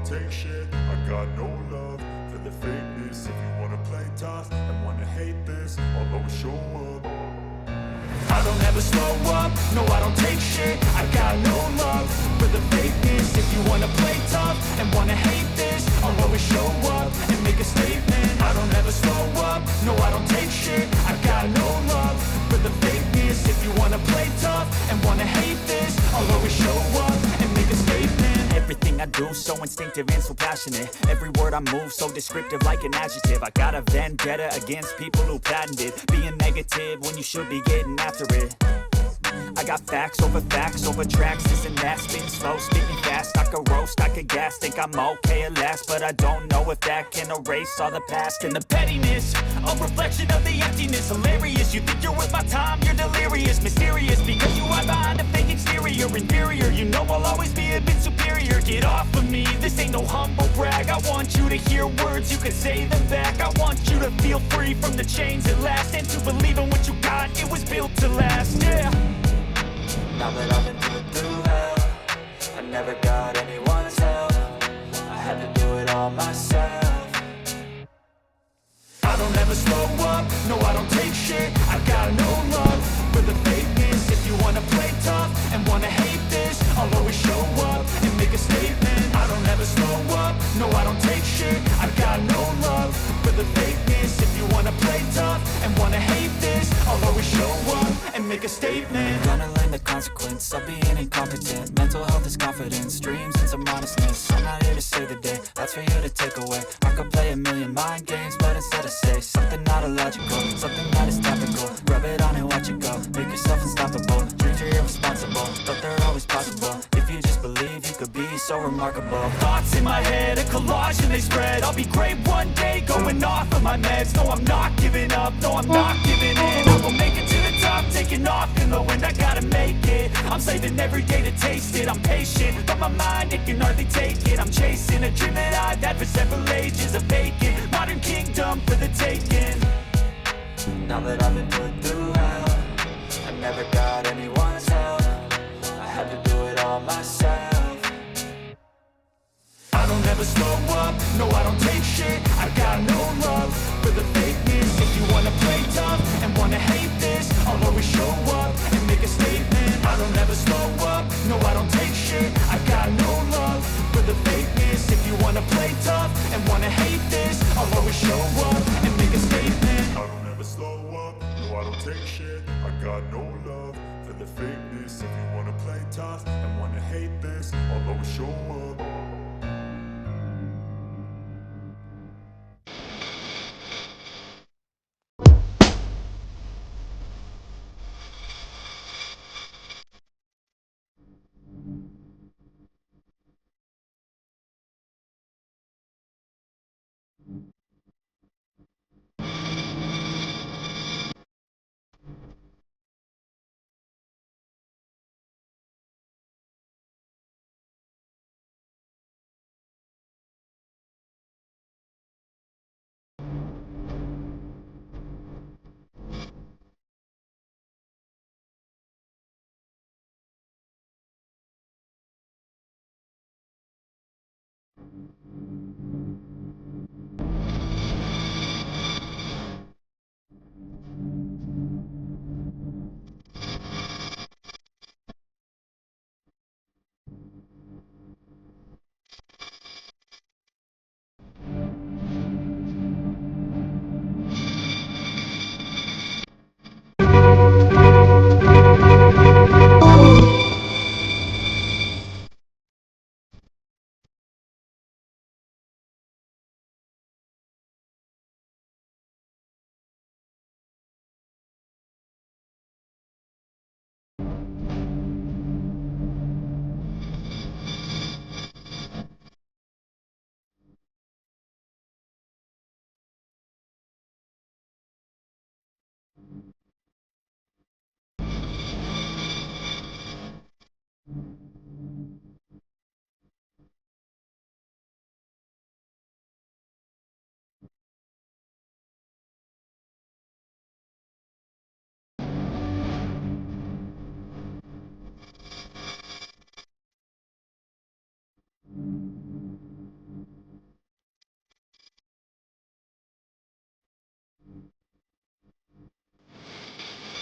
take shit. I got no love for the fakeness. If you wanna play tough and wanna hate this, I'll always show up. I don't ever slow up, no I don't take shit. I got no love for the fakeness. If you wanna play tough and wanna hate this, I'll always show up and make a statement. I don't ever slow up, no I don't take shit. I got no love for the fakeness. If you wanna play tough and wanna hate this, I'll always show up and make a statement. Everything I do so instinctive and so passionate. Every word I move so descriptive like an adjective. I got a vendetta against people who patented being negative when you should be getting after it. I got facts over tracks, this and that. Spitting slow, spitting fast, I could roast, I could gas. Think I'm okay at last, but I don't know if that can erase all the past. And the pettiness, a reflection of the emptiness. Hilarious, you think you're worth my time, you're delirious. Mysterious, because you hide behind a fake exterior. Inferior, you know I'll always be a bit superior. Get off of me, this ain't no humble brag. I want you to hear words, you can say them back. I want you to feel free from the chains at last, and to believe in what you got, it was built to last, yeah. Now that I've been put through hell, I never got anyone's help. I had to do it all myself. I don't ever slow up, no I don't take shit. I got no love for the fakeness. If you wanna play tough and wanna hate this, I'll always show up and make a statement. I don't ever slow up, no I don't take shit. I got no love for the fakeness. If you wanna play tough and wanna hate this, I'll always show up and make a statement. Gonna learn the consequence of being incompetent. Mental health is confidence, dreams and some honestness. I'm not here to save the day, that's for you to take away. I could play a million mind games, but instead I say something not illogical, something that is topical. Rub it on and watch it go, make yourself unstoppable. Dreams are irresponsible, but they're always possible. If you just believe, you could be so remarkable. Thoughts in my head, a collage and they spread. I'll be great one day, going off of my meds. No, I'm not giving up, no, I'm not giving in. I will make it to the top, taking off in the wind. I gotta make it, I'm saving every day to taste it. I'm patient, but my mind, it can hardly take it. I'm chasing a dream that I've had for several ages. A vacant, modern kingdom for the taking. Now that I've been put through hell, I never got anyone's help. I had to do it all myself. I don't ever slow up, no I don't take shit. I got no love for the fakeness. If you wanna play tough and wanna hate this, I'll always show up and make a statement. I don't ever slow up, no I don't take shit. I got no love for the fakeness. If you wanna play tough and wanna hate this, I'll always show up and make a statement. I don't ever slow up, no I don't take shit. I got no love for the fakeness. If you wanna play tough and wanna hate this, I'll always show up.